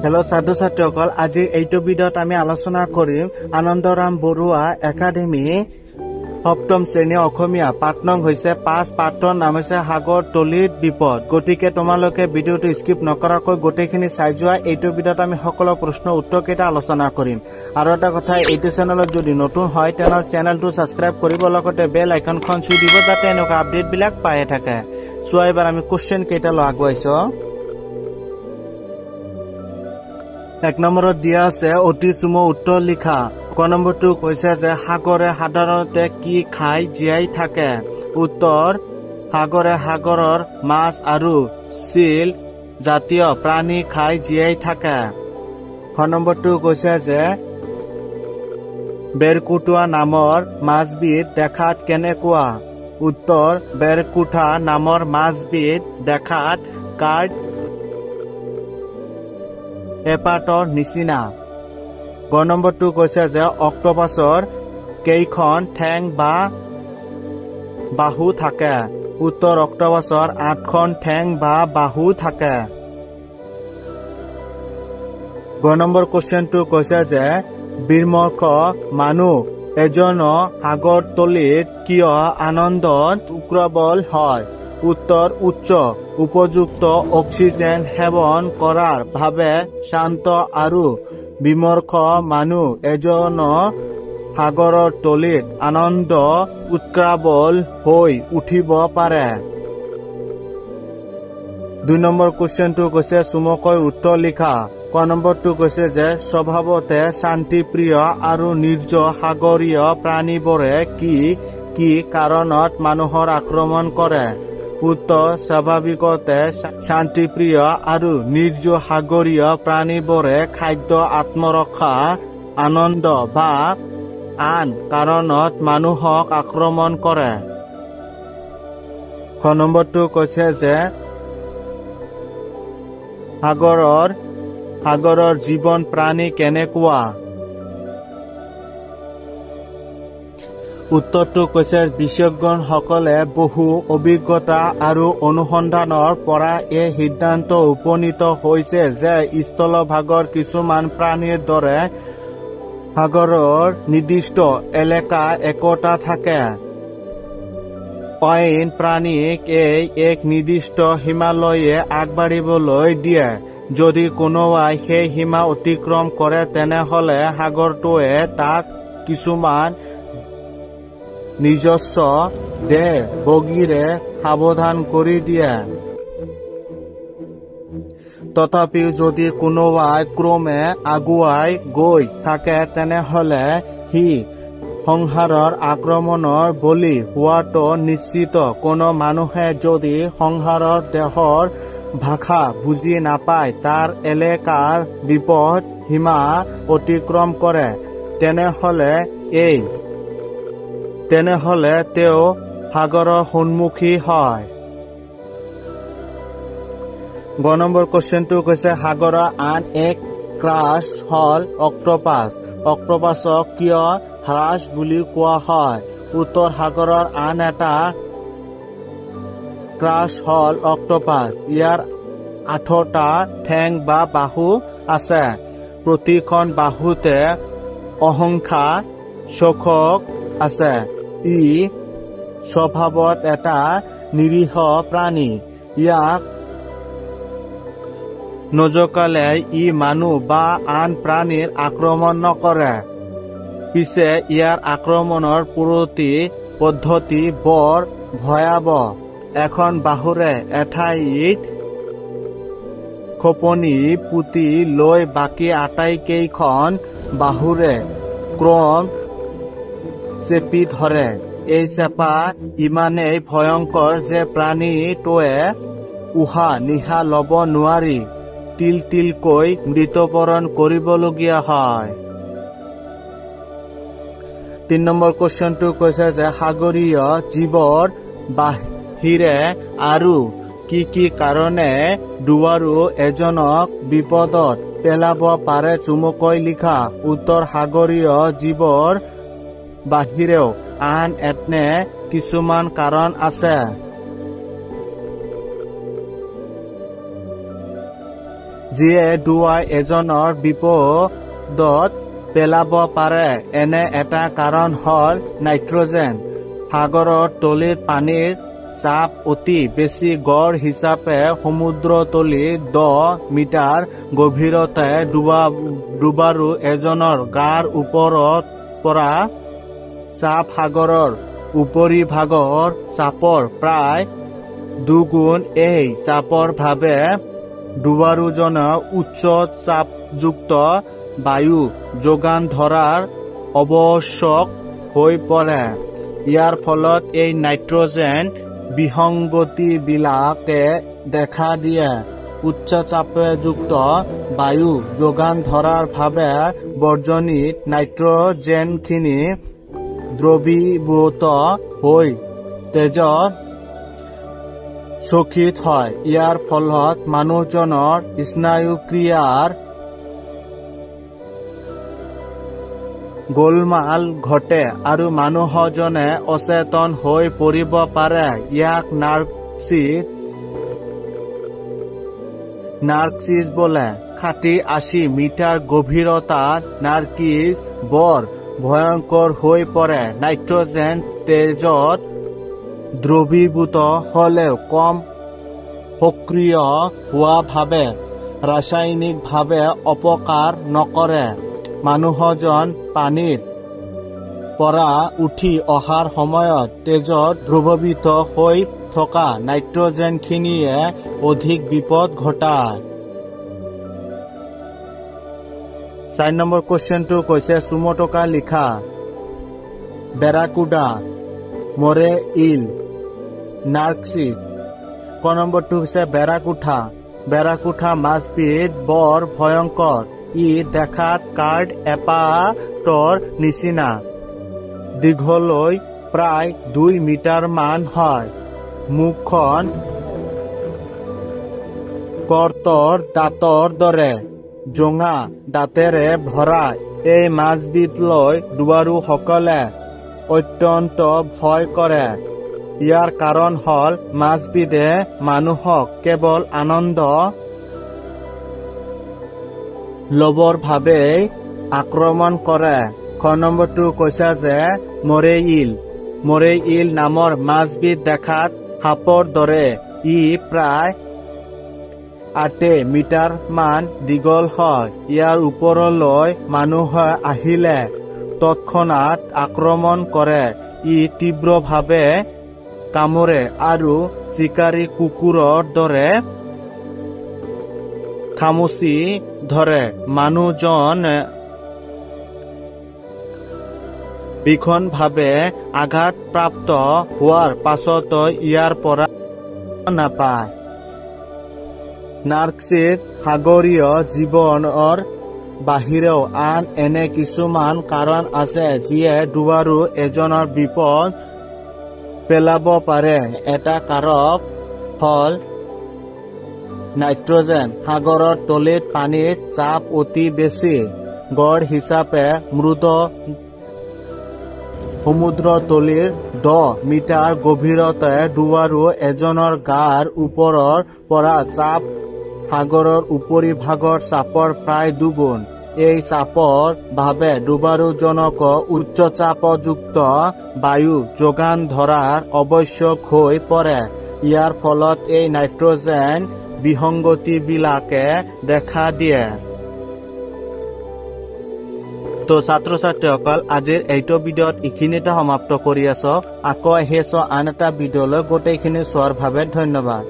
Hello' ছাত্ৰ ছাত্ৰীসকল, আজি এইটো ভিডিঅ'ত আমি আলোচনা কৰিম আনন্দৰাম বৰুৱা একাডেমী সপ্তম শ্ৰেণী অসমীয়া পাঠ নং হৈছে 5। পাঠৰ নাম হৈছে সাগৰ তলিত বিপদ। গতিকে তোমালোকে ভিডিঅ'টো স্কিপ নকৰাকৈ গোটেইখিনি চাই যোৱা। এইটো ভিডিঅ'ত আমি সকলো প্ৰশ্ন উত্তৰকেইটা আলোচনা কৰিম। আৰু এটা কথা, এইটো চেনেলত যদি নতুন হয় তেনেহ'লে চেনেলটো ছাবস্ক্ৰাইব কৰিব, লগতে বেল আইকনখন চুই দিব যাতে এনেকুৱা আপডেটবিলাক পায়ে থাকে। চোৱা, এবাৰ আমি কুৱেশ্যন কেইটা আগুৱাইছো। 1 নম্বৰত দিয়া আছে অতি চুমু উত্তৰ লিখা। ক নম্বৰটো কৈছে যে সাগৰে সাধাৰণতে কি খাই জীয়াই থাকে? উত্তৰ, সাগৰে সাগৰৰ মাছ আৰু চিল জাতীয় প্ৰাণী খাই জীয়াই থাকে। খ নম্বৰটো কৈছে যে বেৰকুটুৱা নামৰ মাছবিধ দেখাত কেনেকুৱা? উত্তৰ, বেৰকুঠা নামৰ মাছবিধ দেখাত কাৰ্ড এপাতৰ নিচিনা। গ নম্বৰটো কৈছে যে অক্টোপাছৰ কেইখন ঠেং বা বাহু থাকে? উত্তৰ, অক্টোপাছৰ 8খন ঠেং বা বাহু থাকে। গ নম্বৰ কুৱেশ্যনটো কৈছে যে বিমৰ্ষ মানুহ এজন সাগৰ তলিত কিয় আনন্দত উগ্ৰবল হয়? উত্তৰ, উচ্চ উপযুক্ত অক্সিজেন সেৱন কৰাৰ বাবে শান্ত আৰু বিমৰ্ষ মানুহ এজন সাগৰৰ তলিত আনন্দ উৎক্ৰাবল হৈ উঠিব পাৰে। 2 নম্বৰ কুৱেশ্যনটো কৈছে চুমকৈ উত্তৰ লিখা। ক নম্বৰটো কৈছে যে স্বভাৱতে শান্তিপ্ৰিয় আৰু নিৰ্জয় সাগৰীয় প্ৰাণীবোৰে কি কাৰণত মানুহৰ আক্ৰমণ কৰে? উত্তৰ, স্বাভাৱিকতে শান্তিপ্ৰিয় আৰু নিৰ্জয় সাগৰীয় প্ৰাণীবোৰে খাদ্য, আত্মৰক্ষা, আনন্দ বা আন কাৰণত মানুহক আক্ৰমণ কৰে। খ নম্বৰটো কৈছে যে সাগৰৰ জীৱন প্ৰাণী কেনেকুৱা? উত্তৰটো কৈছে বিশেষজ্ঞসকলে বহু অভিজ্ঞতা আৰু অনুসন্ধানৰ পৰা এই সিদ্ধান্ত উপনীত হৈছে যে স্থলভাগৰ কিছুমান প্ৰাণীৰ দৰে সাগৰৰ নিৰ্দিষ্ট এলেকা একোটা থাকে। অইন প্ৰাণীক এক নিৰ্দিষ্ট সীমালৈয়ে আগবাঢ়িবলৈ দিয়ে। যদি কোনোবাই সেই সীমা অতিক্ৰম কৰে তেনেহলে সাগৰটোৱে তাক কিছুমান নিজস্ব দেহ বগীৰে সাৱধান কৰি দিয়ে। তথাপিও যদি কোনোবাই ক্ৰমে আগুৱাই গৈ থাকে তেনেহলে সি সংসাৰৰ আক্ৰমণৰ বলি হোৱাটো নিশ্চিত। কোনো মানুহে যদি সংসাৰৰ দেহৰ ভাষা বুজি নাপায়, তাৰ এলেকাৰ বিপদ সীমা অতিক্ৰম কৰে, তেনেহলে তেওঁ সাগৰৰ সন্মুখী হয়। গ নম্বৰ কুৱেশ্যনটো কৈছে সাগৰৰ আন এক ক্ৰাছ হল অক্টোপাছ। অক্টোপাছক কিয় হ্ৰাস বুলি কোৱা হয়? উত্তৰ, সাগৰৰ আন এটা ক্ৰাছ হল অক্টোপাছ। ইয়াৰ 8টা ঠেং বা বাহু আছে। প্ৰতিখন বাহুতে অসংখ্য চোখ আছে। ই স্বভাৱত এটা নিৰীহ প্ৰাণী। ইয়াক নজকালে ই মানুহ বা আন প্ৰাণীৰ আক্ৰমণ নকৰে। পিছে ইয়াৰ আক্ৰমণৰ পদ্ধতি বৰ ভয়াৱহ। এখন বাহুৰে এঠাইত খোপনি পুতি লৈ বাকী আটাইকেইখন বাহুৰে ক্ৰম চেপি ধৰে। এই চেপা ইমানেই ভয়ংকৰ যে প্ৰাণীটোৱে উশাহ নিশাহ লব নোৱাৰি তিল তিলকৈ মৃত্যুবৰণ কৰিবলগীয়া হয়। 3 নম্বৰ কুৱেশ্যনটো কৈছে যে সাগৰীয় জীৱৰ বাহিৰে আৰু কি কাৰণে ডুবাৰু এজনক বিপদত পেলাব পাৰে? চুমুকৈ লিখা। উত্তৰ, সাগৰীয় জীৱৰ বাহিৰেও আন এনে কিছুমান কাৰণ আছে যিয়ে ডুবাই এজনৰ বিপদত পেলাব পাৰে। এনে এটা কাৰণ হ'ল নাইট্ৰজেন। সাগৰৰ তলিত পানীৰ চাপ অতি বেছি। গড় হিচাপে সমুদ্ৰতলিত 10 মিটাৰ গভীৰতাত ডুবাৰু এজনৰ গাৰ ওপৰত পৰা চাপ সাগৰৰ উপৰিভাগৰ চাপৰ প্ৰায় দুগুণ। এই চাপৰ বাবে ডুবাৰুজনে উচ্চ চাপযুক্ত বায়ু যোগান ধৰাৰ আৱশ্যক হৈ পৰে। ইয়াৰ ফলত এই নাইট্ৰজেন বিসংগতিবিলাকে দেখা দিয়ে। উচ্চ চাপযুক্ত বায়ু যোগান ধৰাৰ বাবে বৰ্জনিত নাইট্ৰজেনখিনি দ্ৰৱীভূত হৈ তেজত শোষিত হয়। ইয়াৰ ফলত মানুহজনৰ স্নায়ুক্ৰিয়াৰ গোলমাল ঘটে আৰু মানুহজনে অচেতন হৈ পৰিব পাৰে। ইয়াক নাৰ্কিছ বোলে। 60-80 মিটাৰ গভীৰতাত নাৰ্কিছ বৰ ভয়ংকৰ হৈ পৰে। নাইট্ৰজেন তেজত দ্ৰৱীভূত হ'লেও কম সক্ৰিয় হোৱাভাৱে ৰাসায়নিকভাৱে অপকাৰ নকৰে। মানুহজন পানীৰ পৰা উঠি অহাৰ সময়ত তেজত দ্ৰৱীভূত হৈ থকা নাইট্ৰজেনখিনিয়ে অধিক বিপদ ঘটায়। 4 নম্বৰ কুৱেশ্যনটো কৈছে চুমটকা লিখা। বেৰাকুডা, মৰে ইল, নাৰ্কিছ। ক নম্বৰটো হৈছে বেৰাকুঠা। বেৰাকুঠা মাছবিধ বৰ ভয়ংকৰ। ই দেখাত কাৰ্ড এপাতৰ নিচিনা। দীঘলৈ প্ৰায় 2 মিটাৰমান হয়। মুখখন কৰ্তৰ দাঁতৰ দৰে জোঙা দাঁতেৰে ভৰা। এই মাছবিধলৈ ডুবাৰুসকলে অত্যন্ত ভয় কৰে। ইয়াৰ কাৰণ হ'ল মাছবিধে মানুহক কেৱল আনন্দ ল'বৰ ভাৱেই আক্ৰমণ কৰে। খ নম্বৰটো কৈছে যে মৰে ইল নামৰ মাছবিধ দেখাত সাপৰ দৰে। ই প্ৰায় 8 মিটাৰমান দীঘল হয়। ইয়াৰ ওপৰলৈ মানুহে আহিলে তৎক্ষণাত আক্ৰমণ কৰে। ই তীব্ৰভাৱে কামোৰে আৰু চিকাৰী কুকুৰৰ দৰে খামুচি ধৰে। মানুহজন ভীষণভাৱে আঘাতপ্ৰাপ্ত হোৱাৰ পাছতো ইয়াৰ পৰা নাপায়। নাৰ্কিছ সাগৰীয় জীৱনৰ বাহিৰেও আন এনে কিছুমান কাৰণ আছে যিয়ে ডুবাৰু এজনৰ বিপদ পেলাব পাৰে। এটা কাৰক হ'ল নাইট্ৰজেন। সাগৰৰ তলিত পানীৰ চাপ অতি বেছি। গড় হিচাপে সমুদ্ৰতলিৰ 10 মিটাৰ গভীৰতাত ডুবাৰু এজনৰ গাৰ ওপৰৰ পৰা চাপ সাগৰৰ উপৰিভাগৰ চাপৰ প্ৰায় দুগুণ। এই চাপৰ বাবে ডুবাৰুজনক উচ্চ চাপযুক্ত বায়ু যোগান ধৰাৰ আৱশ্যক হৈ পৰে। ইয়াৰ ফলত এই নাইট্ৰজেন বিসংগতিবিলাকে দেখা দিয়ে। তো ছাত্ৰ ছাত্ৰীসকল আজিৰ এইটো ভিডিঅ'ত এইখিনিতে সমাপ্ত কৰি আছো। আকৌ আহি আছো আন এটা ভিডিঅ'লৈ। গোটেইখিনি চোৱাৰ বাবে ধন্যবাদ।